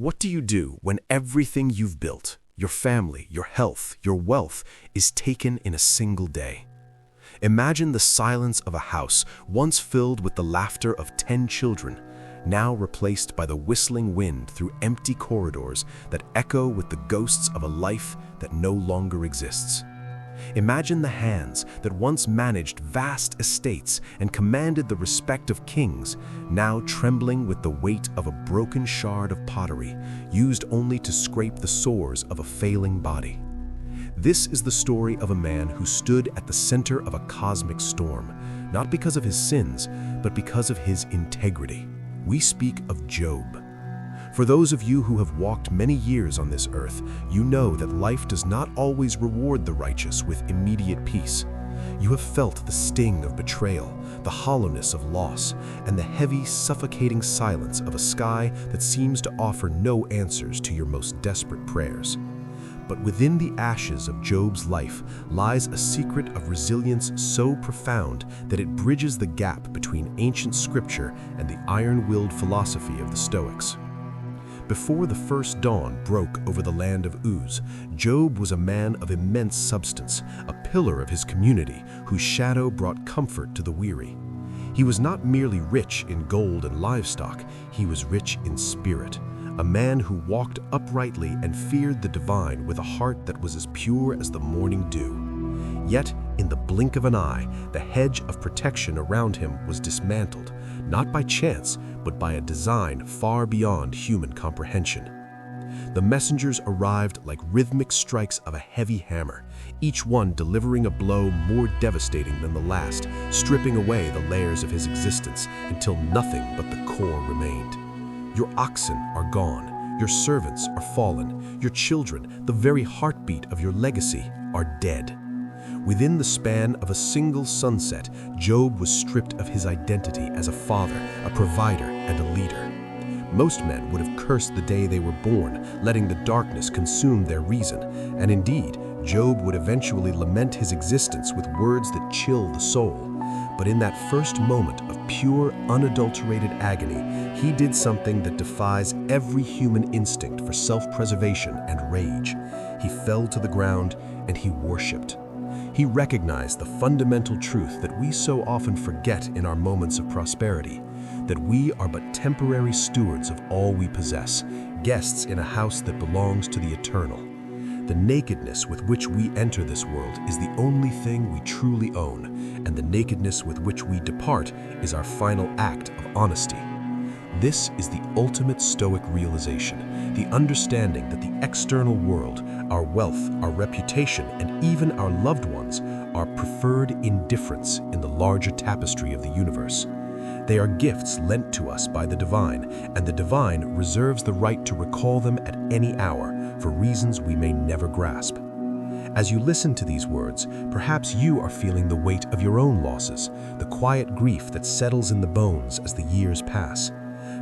What do you do when everything you've built, your family, your health, your wealth, is taken in a single day? Imagine the silence of a house once filled with the laughter of 10 children, now replaced by the whistling wind through empty corridors that echo with the ghosts of a life that no longer exists. Imagine the hands that once managed vast estates and commanded the respect of kings, now trembling with the weight of a broken shard of pottery, used only to scrape the sores of a failing body. This is the story of a man who stood at the center of a cosmic storm, not because of his sins, but because of his integrity. We speak of Job. For those of you who have walked many years on this earth, you know that life does not always reward the righteous with immediate peace. You have felt the sting of betrayal, the hollowness of loss, and the heavy, suffocating silence of a sky that seems to offer no answers to your most desperate prayers. But within the ashes of Job's life lies a secret of resilience so profound that it bridges the gap between ancient scripture and the iron-willed philosophy of the Stoics. Before the first dawn broke over the land of Uz, Job was a man of immense substance, a pillar of his community whose shadow brought comfort to the weary. He was not merely rich in gold and livestock, he was rich in spirit, a man who walked uprightly and feared the divine with a heart that was as pure as the morning dew. Yet, in the blink of an eye, the hedge of protection around him was dismantled, not by chance, but by a design far beyond human comprehension. The messengers arrived like rhythmic strikes of a heavy hammer, each one delivering a blow more devastating than the last, stripping away the layers of his existence until nothing but the core remained. Your oxen are gone, your servants are fallen, your children, the very heartbeat of your legacy, are dead. Within the span of a single sunset, Job was stripped of his identity as a father, a provider, and a leader. Most men would have cursed the day they were born, letting the darkness consume their reason, and indeed, Job would eventually lament his existence with words that chill the soul. But in that first moment of pure, unadulterated agony, he did something that defies every human instinct for self-preservation and rage. He fell to the ground and he worshipped. He recognized the fundamental truth that we so often forget in our moments of prosperity, that we are but temporary stewards of all we possess, guests in a house that belongs to the eternal. The nakedness with which we enter this world is the only thing we truly own, and the nakedness with which we depart is our final act of honesty. This is the ultimate Stoic realization, the understanding that the external world, our wealth, our reputation, and even our loved ones are preferred indifference in the larger tapestry of the universe. They are gifts lent to us by the divine, and the divine reserves the right to recall them at any hour for reasons we may never grasp. As you listen to these words, perhaps you are feeling the weight of your own losses, the quiet grief that settles in the bones as the years pass.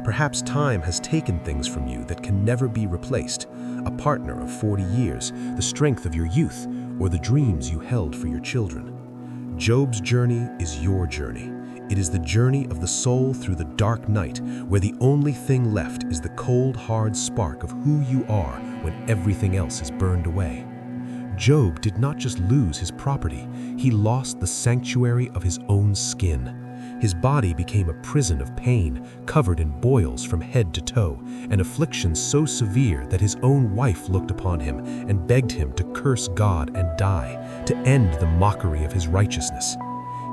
Perhaps time has taken things from you that can never be replaced, a partner of 40 years, the strength of your youth, or the dreams you held for your children. Job's journey is your journey. It is the journey of the soul through the dark night, where the only thing left is the cold, hard spark of who you are when everything else is burned away. Job did not just lose his property, he lost the sanctuary of his own skin. His body became a prison of pain, covered in boils from head to toe, an affliction so severe that his own wife looked upon him and begged him to curse God and die, to end the mockery of his righteousness.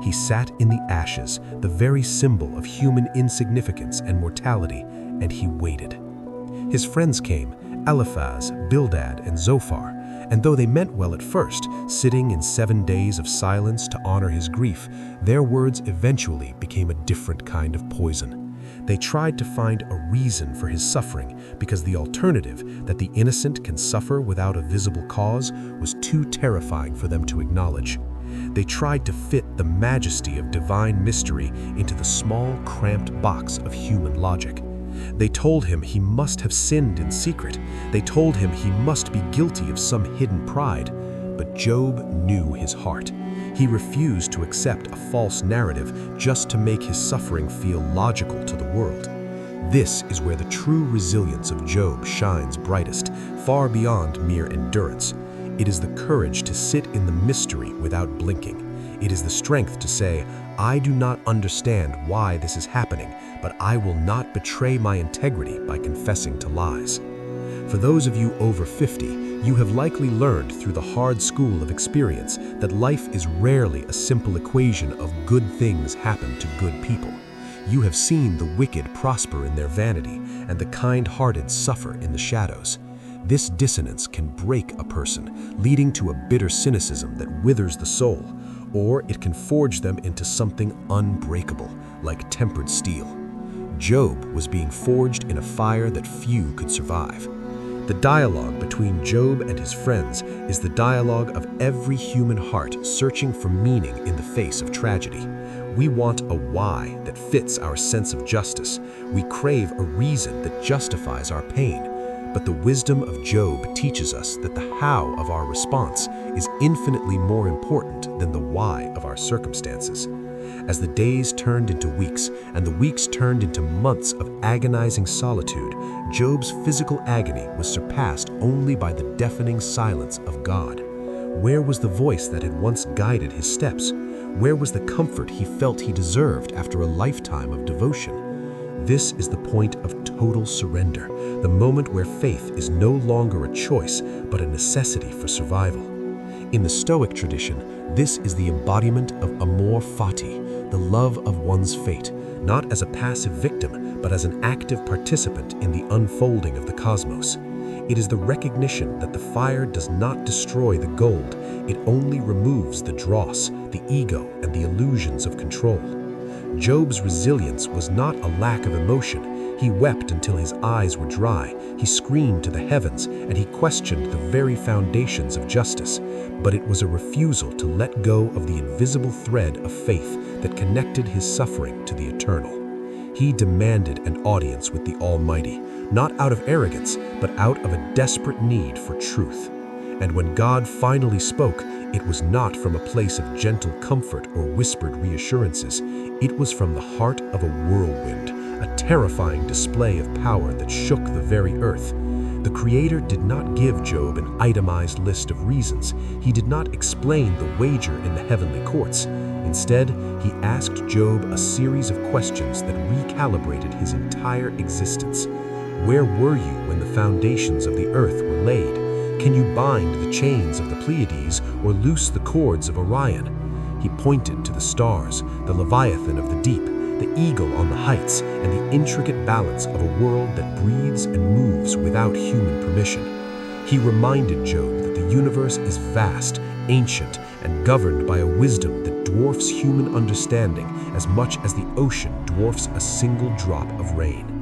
He sat in the ashes, the very symbol of human insignificance and mortality, and he waited. His friends came, Eliphaz, Bildad, and Zophar, and though they meant well at first, sitting in 7 days of silence to honor his grief, their words eventually became a different kind of poison. They tried to find a reason for his suffering because the alternative, that the innocent can suffer without a visible cause, was too terrifying for them to acknowledge. They tried to fit the majesty of divine mystery into the small, cramped box of human logic. They told him he must have sinned in secret. They told him he must be guilty of some hidden pride. But Job knew his heart. He refused to accept a false narrative just to make his suffering feel logical to the world. This is where the true resilience of Job shines brightest, far beyond mere endurance. It is the courage to sit in the mystery without blinking. It is the strength to say, I do not understand why this is happening, but I will not betray my integrity by confessing to lies. For those of you over 50, you have likely learned through the hard school of experience that life is rarely a simple equation of good things happen to good people. You have seen the wicked prosper in their vanity and the kind-hearted suffer in the shadows. This dissonance can break a person, leading to a bitter cynicism that withers the soul, or it can forge them into something unbreakable, like tempered steel. Job was being forged in a fire that few could survive. The dialogue between Job and his friends is the dialogue of every human heart searching for meaning in the face of tragedy. We want a why that fits our sense of justice. We crave a reason that justifies our pain. But the wisdom of Job teaches us that the how of our response is infinitely more important than the why of our circumstances. As the days turned into weeks and the weeks turned into months of agonizing solitude, Job's physical agony was surpassed only by the deafening silence of God. Where was the voice that had once guided his steps? Where was the comfort he felt he deserved after a lifetime of devotion? This is the point of total surrender, the moment where faith is no longer a choice, but a necessity for survival. In the Stoic tradition, this is the embodiment of amor fati, the love of one's fate, not as a passive victim, but as an active participant in the unfolding of the cosmos. It is the recognition that the fire does not destroy the gold, it only removes the dross, the ego, and the illusions of control. Job's resilience was not a lack of emotion. He wept until his eyes were dry, he screamed to the heavens, and he questioned the very foundations of justice. But it was a refusal to let go of the invisible thread of faith that connected his suffering to the eternal. He demanded an audience with the Almighty, not out of arrogance, but out of a desperate need for truth. And when God finally spoke, it was not from a place of gentle comfort or whispered reassurances. It was from the heart of a whirlwind, a terrifying display of power that shook the very earth. The Creator did not give Job an itemized list of reasons. He did not explain the wager in the heavenly courts. Instead, he asked Job a series of questions that recalibrated his entire existence. Where were you when the foundations of the earth were laid? Can you bind the chains of the Pleiades or loose the cords of Orion? He pointed to the stars, the Leviathan of the deep, the eagle on the heights, and the intricate balance of a world that breathes and moves without human permission. He reminded Job that the universe is vast, ancient, and governed by a wisdom that dwarfs human understanding as much as the ocean dwarfs a single drop of rain.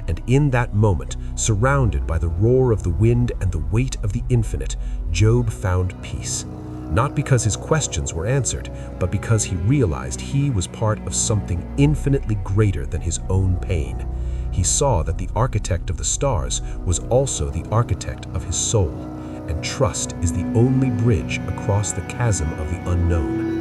And in that moment, surrounded by the roar of the wind and the weight of the infinite, Job found peace. Not because his questions were answered, but because he realized he was part of something infinitely greater than his own pain. He saw that the architect of the stars was also the architect of his soul, and trust is the only bridge across the chasm of the unknown.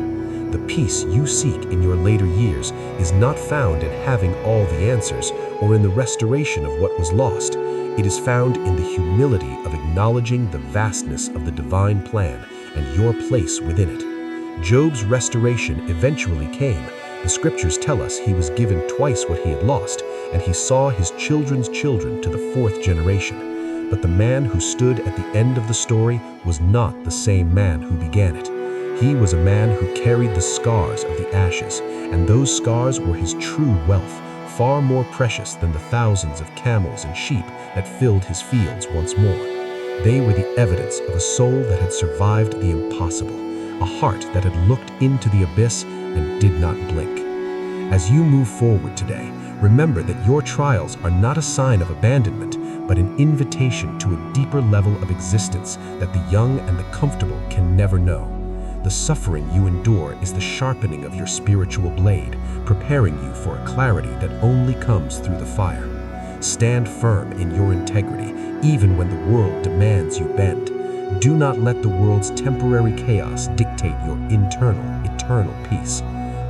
The peace you seek in your later years is not found in having all the answers or in the restoration of what was lost. It is found in the humility of acknowledging the vastness of the divine plan and your place within it. Job's restoration eventually came. The scriptures tell us he was given twice what he had lost, and he saw his children's children to the fourth generation. But the man who stood at the end of the story was not the same man who began it. He was a man who carried the scars of the ashes, and those scars were his true wealth, far more precious than the thousands of camels and sheep that filled his fields once more. They were the evidence of a soul that had survived the impossible, a heart that had looked into the abyss and did not blink. As you move forward today, remember that your trials are not a sign of abandonment, but an invitation to a deeper level of existence that the young and the comfortable can never know. The suffering you endure is the sharpening of your spiritual blade, preparing you for a clarity that only comes through the fire. Stand firm in your integrity, even when the world demands you bend. Do not let the world's temporary chaos dictate your internal, eternal peace.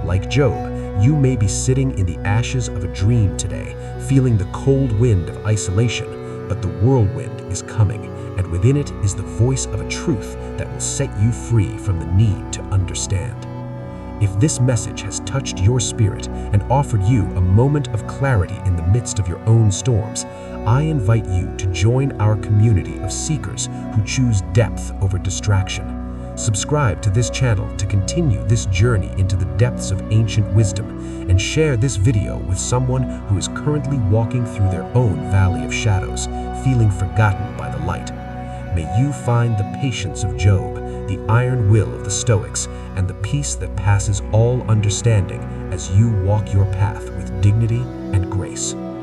Like Job, You may be sitting in the ashes of a dream today, feeling the cold wind of isolation, but the whirlwind is coming, and within it is the voice of a truth that will set you free from the need to understand. If this message has touched your spirit and offered you a moment of clarity in the midst of your own storms, I invite you to join our community of seekers who choose depth over distraction. Subscribe to this channel to continue this journey into the depths of ancient wisdom, and share this video with someone who is currently walking through their own valley of shadows, feeling forgotten by the light. May you find the patience of Job, the iron will of the Stoics, and the peace that passes all understanding as you walk your path with dignity and grace.